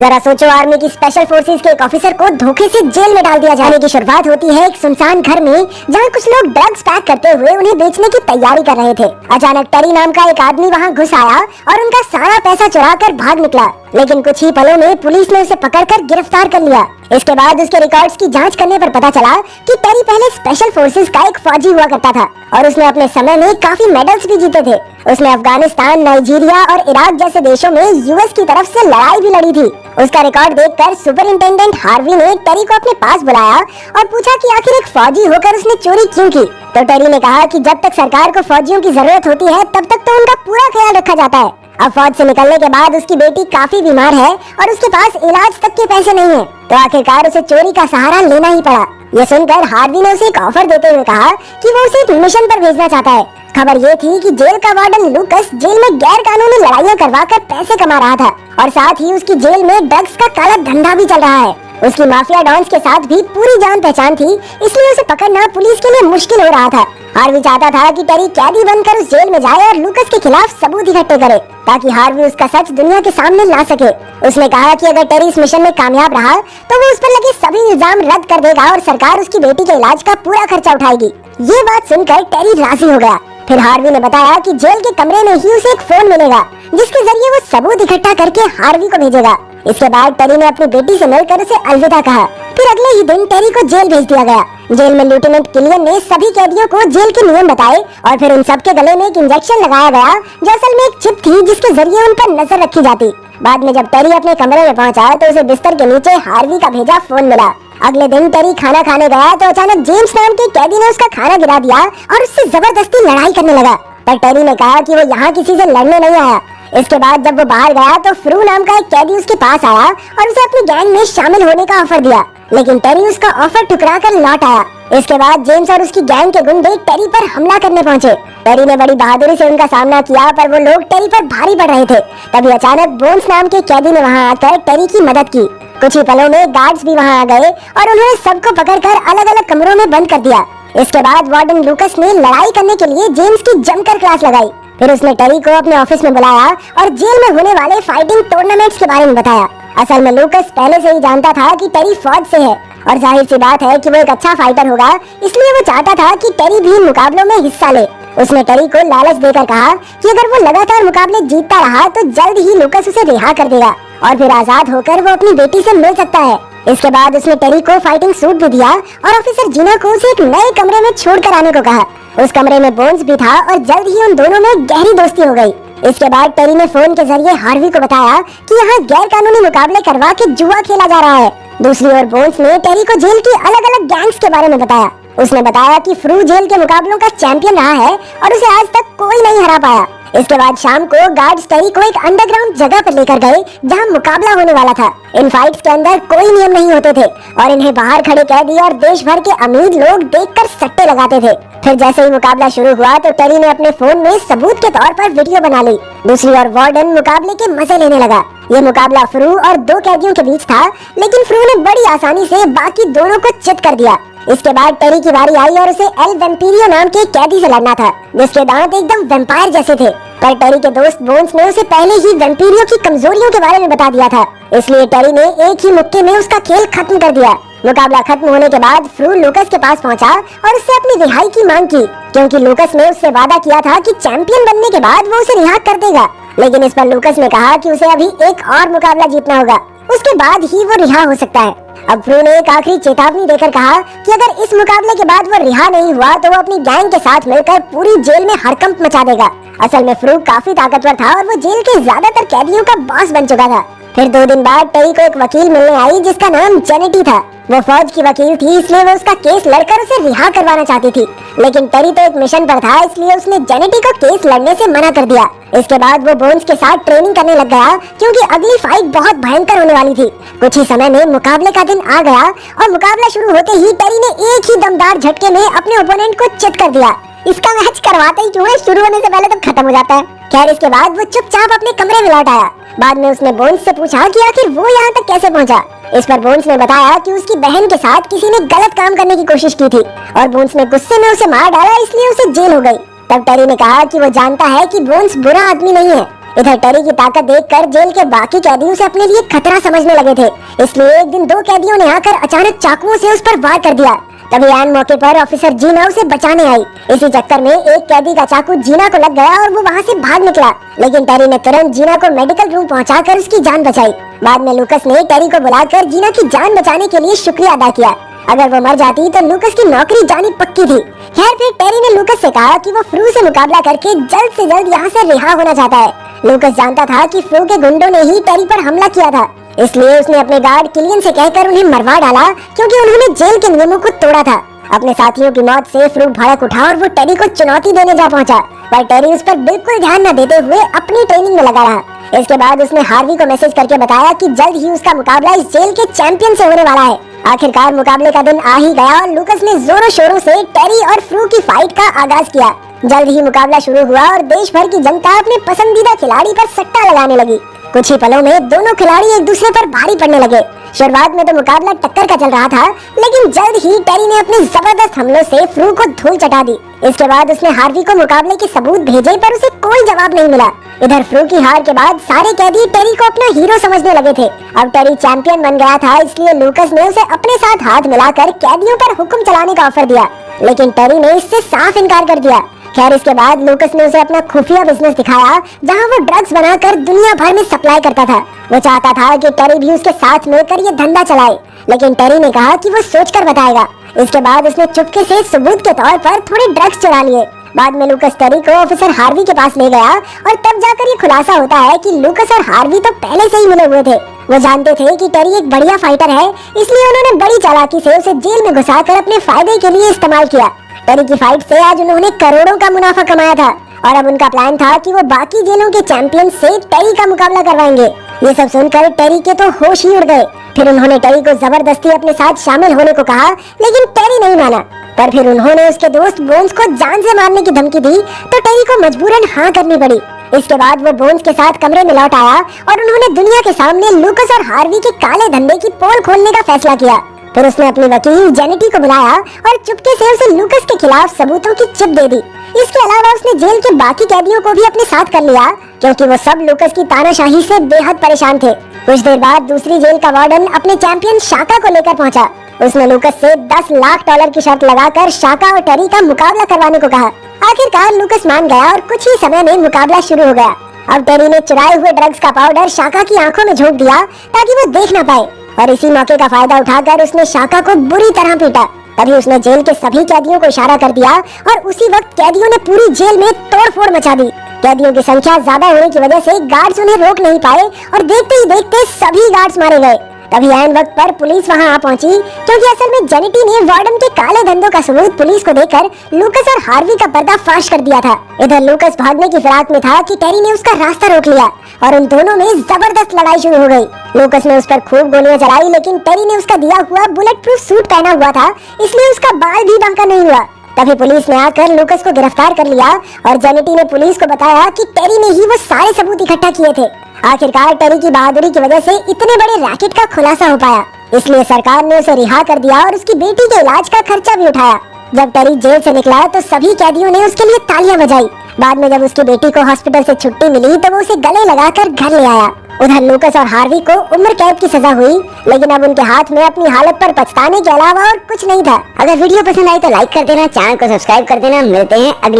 जरा सोचो, आर्मी की स्पेशल फोर्सेस के एक ऑफिसर को धोखे से जेल में डाल दिया जाने की शुरुआत होती है एक सुनसान घर में, जहां कुछ लोग ड्रग्स पैक करते हुए उन्हें बेचने की तैयारी कर रहे थे। अचानक टेरी नाम का एक आदमी वहां घुस आया और उनका सारा पैसा चुरा कर भाग निकला, लेकिन कुछ ही पलों में पुलिस ने उसे पकड़कर गिरफ्तार कर लिया। इसके बाद उसके रिकॉर्ड्स की जांच करने पर पता चला कि टेरी पहले स्पेशल फोर्सेस का एक फौजी हुआ करता था और उसने अपने समय में काफी मेडल्स भी जीते थे। उसने अफगानिस्तान, नाइजीरिया और इराक जैसे देशों में यूएस की तरफ से लड़ाई भी लड़ी थी। उसका रिकॉर्ड देखकर सुपरिंटेंडेंट हार्वी ने टेरी को अपने पास बुलाया और पूछा कि आखिर एक फौजी होकर उसने चोरी क्यों की। तो टेरी ने कहा कि जब तक सरकार को फौजियों की जरूरत होती है तब तक तो उनका पूरा ख्याल रखा जाता है। अब फौज से निकलने के बाद उसकी बेटी काफी बीमार है और उसके पास इलाज तक के पैसे नहीं है, तो आखिरकार उसे चोरी का सहारा लेना ही पड़ा। ये सुनकर हार्वी ने उसे एक ऑफर देते हुए कहा कि वो उसे एक मिशन पर भेजना चाहता है। खबर ये थी कि जेल का वार्डन लूकस जेल में गैर कानूनी लड़ाइयाँ करवाकर पैसे कमा रहा था और साथ ही उसकी जेल में ड्रग्स का काला धंधा भी चल रहा है। उसकी माफिया डॉन्स के साथ भी पूरी जान पहचान थी, इसलिए उसे पकड़ना पुलिस के लिए मुश्किल हो रहा था। हार्वी चाहता था कि टेरी कैदी बनकर उस जेल में जाए और लूकस के खिलाफ सबूत इकट्ठे करे, ताकि हार्वी उसका सच दुनिया के सामने ला सके। उसने कहा कि अगर टेरी इस मिशन में कामयाब रहा तो वो उस पर लगे सभी इल्जाम रद्द कर देगा और सरकार उसकी बेटी के इलाज का पूरा खर्चा उठाएगी। ये बात सुनकर टेरी राजी हो गया। फिर हार्वी ने बताया कि जेल के कमरे में ही उसे एक फोन मिलेगा, जिसके जरिए वो सबूत इकट्ठा करके हार्वी को भेजेगा। इसके बाद टेरी ने अपनी बेटी से मिलकर उसे अलविदा कहा। फिर अगले ही दिन टेरी को जेल भेज दिया गया। जेल में लेफ्टिनेंट किलियन ने सभी कैदियों को जेल के नियम बताए और फिर उन सबके गले में एक इंजेक्शन लगाया गया, जो असल में एक चिप थी जिसके जरिए उन पर नजर रखी जाती। बाद में जब टेरी अपने कमरे में पहुंचा तो उसे बिस्तर के नीचे हार्वी का भेजा फोन मिला। अगले दिन टेरी खाना खाने गया तो अचानक जेम्स नाम के कैदी ने उसका खाना गिरा दिया और उससे जबरदस्ती लड़ाई करने लगा। पर टेरी ने कहा कि वो यहाँ किसी से लड़ने नहीं आया। इसके बाद जब वो बाहर गया तो फ्रू नाम का एक कैदी उसके पास आया और उसे अपनी गैंग में शामिल होने का ऑफर दिया, लेकिन टेरी उसका ऑफर ठुकरा कर लौट आया। इसके बाद जेम्स और उसकी गैंग के गुंडे टेरी पर हमला करने पहुंचे। टेरी ने बड़ी बहादुरी से उनका सामना किया, पर वो लोग टेरी पर भारी पड़ रहे थे। तभी अचानक बोन्स नाम के कैदी ने वहां आकर टेरी की मदद की। कुछ ही पलों में गार्ड्स भी वहां आ गए और उन्होंने सबको पकड़कर अलग अलग कमरों में बंद कर दिया। इसके बाद वार्डन लूकस ने लड़ाई करने के लिए जेम्स की जमकर क्लास लगाई। फिर उसने टेरी को अपने ऑफिस में बुलाया और जेल में होने वाले फाइटिंग टूर्नामेंट्स के बारे में बताया। असल में लूकस पहले से ही जानता था कि टेरी फौज से है और जाहिर सी बात है कि वो एक अच्छा फाइटर होगा, इसलिए वो चाहता था कि टेरी भी मुकाबलों में हिस्सा ले। उसने टेरी को लालच देकर कहा कि अगर वो लगातार मुकाबले जीतता रहा तो जल्द ही लूकस उसे रिहा कर देगा और फिर आजाद होकर वो अपनी बेटी से मिल सकता है। इसके बाद उसने टेरी को फाइटिंग सूट भी दिया और ऑफिसर जीना को उसे एक नए कमरे में छोड़कर आने को कहा। उस कमरे में बोन्स भी था और जल्द ही उन दोनों में गहरी दोस्ती हो गई। इसके बाद टेरी ने फोन के जरिए हार्वी को बताया कि यहाँ गैर कानूनी मुकाबले करवा के जुआ खेला जा रहा है। दूसरी ओर बोन्स ने टेरी को जेल की अलग अलग गैंग्स के बारे में बताया। उसने बताया कि फ्रू जेल के मुकाबलों का चैंपियन रहा है और उसे आज तक कोई नहीं हरा पाया। इसके बाद शाम को गार्ड्स टेरी को एक अंडरग्राउंड जगह पर लेकर गए जहां मुकाबला होने वाला था। इन फाइट्स के अंदर कोई नियम नहीं होते थे और इन्हें बाहर खड़े कैदी और देश भर के अमीर लोग देखकर सट्टे लगाते थे। फिर जैसे ही मुकाबला शुरू हुआ तो टेरी ने अपने फोन में सबूत के तौर पर वीडियो बना ली। दूसरी ओर वार्डन मुकाबले के मजे लेने लगा। ये मुकाबला फ्रू और दो कैदियों के बीच था, लेकिन फ्रू ने बड़ी आसानी से बाकी दोनों को चित कर दिया। इसके बाद टेरी की बारी आई और उसे एल वेम्पीरियो नाम के कैदी से लड़ना था, जिसके दांत एकदम वेम्पायर जैसे थे। पर टेरी के दोस्त बोन्स ने उसे पहले ही वेम्पीरियो की कमजोरियों के बारे में बता दिया था, इसलिए टेरी ने एक ही मुक्के में उसका खेल खत्म कर दिया। मुकाबला खत्म होने के बाद फ्रू लूकस के पास पहुंचा और उससे अपनी रिहाई की मांग की, क्योंकि लूकस ने उससे वादा किया था कि चैंपियन बनने के बाद वो उसे रिहा कर देगा। लेकिन इस पर लूकस ने कहा कि उसे अभी एक और मुकाबला जीतना होगा, उसके बाद ही वो रिहा हो सकता है। अब फ्रू ने एक आखिरी चेतावनी देकर कहा कि अगर इस मुकाबले के बाद वो रिहा नहीं हुआ तो वो अपनी गैंग के साथ मिलकर पूरी जेल में हड़कंप मचा देगा। असल में फ्रू काफी ताकतवर था और वो जेल के ज्यादातर कैदियों का बॉस बन चुका था। फिर 2 दिन बाद टेरी को एक वकील मिलने आई जिसका नाम जेनेटी था। वो फौज की वकील थी, इसलिए वो उसका केस लड़कर उसे रिहा करवाना चाहती थी, लेकिन टेरी तो एक मिशन पर था, इसलिए उसने जेनेटी को केस लड़ने से मना कर दिया। इसके बाद वो बोन्स के साथ ट्रेनिंग करने लग गया, क्योंकि अगली फाइट बहुत भयंकर होने वाली थी। कुछ ही समय में मुकाबले का दिन आ गया और मुकाबला शुरू होते ही टेरी ने एक ही दमदार झटके में अपने ओपोनेंट को चित कर दिया। इसका मैच करवाते ही क्यों है, शुरू होने से पहले तो खत्म हो जाता है। खैर, इसके बाद वो चुपचाप अपने कमरे में लौट आया। बाद में उसने बोन्स से पूछा कि आखिर वो यहाँ तक कैसे पहुँचा। इस पर बोन्स ने बताया कि उसकी बहन के साथ किसी ने गलत काम करने की कोशिश की थी और बोन्स ने गुस्से में उसे मार डाला, इसलिए उसे जेल हो गई। तब टेरी ने कहा कि वो जानता है कि बोन्स बुरा आदमी नहीं है, इधर टेरी की ताकत देखकर जेल के बाकी कैदियों से अपने लिए खतरा समझने लगे थे, इसलिए एक दिन 2 कैदियों ने आकर अचानक चाकुओं से उस पर वार कर दिया। तभी ऐन मौके पर ऑफिसर जीना उसे बचाने आई। इसी चक्कर में एक कैदी का चाकू जीना को लग गया और वो वहाँ से भाग निकला, लेकिन टेरी ने तुरंत जीना को मेडिकल रूम पहुँचाकर उसकी जान बचाई। बाद में लूकस ने टेरी को बुलाकर जीना की जान बचाने के लिए शुक्रिया अदा किया। अगर वो मर जाती तो लूकस की नौकरी जानी पक्की थी। खैर फिर टेरी ने लूकस से कहा कि वो फ्रू से मुकाबला करके जल्द से जल्द यहाँ से रिहा होना चाहता है। लूकस जानता था कि फ्रू के गुंडों ने ही टेरी पर हमला किया था, इसलिए उसने अपने गार्ड किलियन से कहकर उन्हें मरवा डाला, क्योंकि उन्होंने जेल के नियमों को तोड़ा था। अपने साथियों की मौत से फ्रू भड़क उठा और वो टेरी को चुनौती देने जा पहुंचा, पर टेरी उस पर बिल्कुल ध्यान न देते हुए अपनी ट्रेनिंग में लगा रहा। इसके बाद उसने हार्वी को मैसेज करके बताया कि जल्द ही उसका मुकाबला इस जेल के चैंपियन से होने वाला है। आखिरकार मुकाबले का दिन आ ही गया और लूकस ने जोरों शोरों से टेरी और फ्रू की फाइट का आगाज किया। जल्द ही मुकाबला शुरू हुआ और देश भर की जनता अपने पसंदीदा खिलाड़ी पर सट्टा लगाने लगी। कुछ ही पलों में दोनों खिलाड़ी एक दूसरे पर भारी पड़ने लगे। शुरुआत में तो मुकाबला टक्कर का चल रहा था, लेकिन जल्द ही टेरी ने अपने जबरदस्त हमलों से फ्रू को धूल चटा दी। इसके बाद उसने हार्वी को मुकाबले के सबूत भेजे, पर उसे कोई जवाब नहीं मिला। इधर फ्रू की हार के बाद सारे कैदी टेरी को अपना हीरो समझने लगे थे। अब टेरी चैंपियन बन गया था, इसलिए लूकस ने उसे अपने साथ हाथ मिलाकर कैदियों पर हुक्म चलाने का ऑफर दिया, लेकिन टेरी ने इससे साफ इनकार कर दिया। खैर इसके बाद लूकस ने उसे अपना खुफिया बिजनेस दिखाया, जहां वो ड्रग्स बनाकर दुनिया भर में सप्लाई करता था। वो चाहता था कि टेरी भी उसके साथ मिलकर ये धंधा चलाए, लेकिन टेरी ने कहा कि वो सोचकर बताएगा। इसके बाद उसने चुपके से सबूत के तौर पर थोड़े ड्रग्स चुरा लिए। बाद में लूकस टेरी को ऑफिसर हार्वी के पास ले गया और तब जाकर ये खुलासा होता है कि लूकस और हार्वी तो पहले से ही मिले हुए थे। वो जानते थे कि टेरी एक बढ़िया फाइटर है, इसलिए उन्होंने बड़ी चालाकी से उसे जेल में घुसाकर अपने फायदे के लिए इस्तेमाल किया। टेरी की फाइट से आज उन्होंने करोड़ों का मुनाफा कमाया था और अब उनका प्लान था कि वो बाकी जेलों के चैंपियन से टेरी का मुकाबला करवाएंगे। ये सब सुनकर टेरी के तो होश ही उड़ गए। फिर उन्होंने टेरी को जबरदस्ती अपने साथ शामिल होने को कहा, लेकिन टेरी नहीं माना। पर फिर उन्होंने उसके दोस्त बोन्स को जान से मारने की धमकी दी, तो टेरी को मजबूरन हाँ करनी पड़ी। इसके बाद वो बोन्स के साथ कमरे में लौट आया और उन्होंने दुनिया के सामने लूकस और हार्वी के काले धंधे की पोल खोलने का फैसला किया। फिर उसने अपनी वकील जेनेटी को बुलाया और चुपके से उसे लूकस के खिलाफ सबूतों की चिप दे दी। इसके अलावा उसने जेल के बाकी कैदियों को भी अपने साथ कर लिया, क्योंकि वो सब लूकस की तानाशाही से बेहद परेशान थे। कुछ देर बाद दूसरी जेल का वार्डन अपने चैंपियन शाका को लेकर पहुंचा। उसने लूकस से $10 लाख की शर्त लगाकर शाका और टेरी का मुकाबला करवाने को कहा। आखिरकार लूकस मान गया और कुछ ही समय में मुकाबला शुरू हो गया। अब टेरी ने चुराए हुए ड्रग्स का पाउडर शाका की आंखों में झोंक दिया ताकि वो देख न पाए, और इसी मौके का फायदा उठाकर उसने शाका को बुरी तरह पीटा। तभी उसने जेल के सभी कैदियों को इशारा कर दिया और उसी वक्त कैदियों ने पूरी जेल में तोड़फोड़ मचा दी। कैदियों की संख्या ज्यादा होने की वजह से गार्ड्स उन्हें रोक नहीं पाए और देखते ही देखते सभी गार्ड्स मारे गए। तभी ऐन वक्त पर पुलिस वहां आ पहुंची, क्योंकि असल में जेनेटी ने वार्डन के काले धंधों का सबूत पुलिस को देकर लूकस और हार्वी का पर्दाफाश कर दिया था। इधर लूकस भागने की फिराक में था कि टेरी ने उसका रास्ता रोक लिया और उन दोनों में जबरदस्त लड़ाई शुरू हो गई। लूकस ने उस पर खूब गोलियां चलाई, लेकिन टेरी ने उसका दिया हुआ बुलेट प्रूफ सूट पहना हुआ था, इसलिए उसका बाल भी बांका नहीं हुआ। तभी पुलिस ने आकर लूकस को गिरफ्तार कर लिया और जेनेटी ने पुलिस को बताया कि टेरी ने ही वो सारे सबूत इकट्ठा किए थे। आखिरकार टेरी की बहादुरी की वजह से इतने बड़े रैकेट का खुलासा हो पाया, इसलिए सरकार ने उसे रिहा कर दिया और उसकी बेटी के इलाज का खर्चा भी उठाया। जब टेरी जेल से निकला तो सभी कैदियों ने उसके लिए तालियां बजाई। बाद में जब उसकी बेटी को हॉस्पिटल से छुट्टी मिली तो वो उसे गले लगाकर घर ले आया। उधर लूकस और हार्वी को उम्र कैद की सजा हुई, लेकिन अब उनके हाथ में अपनी हालत पर पछताने के अलावा और कुछ नहीं था। अगर वीडियो पसंद आई तो लाइक कर देना, चैनल को सब्सक्राइब कर देना। मिलते हैं अगली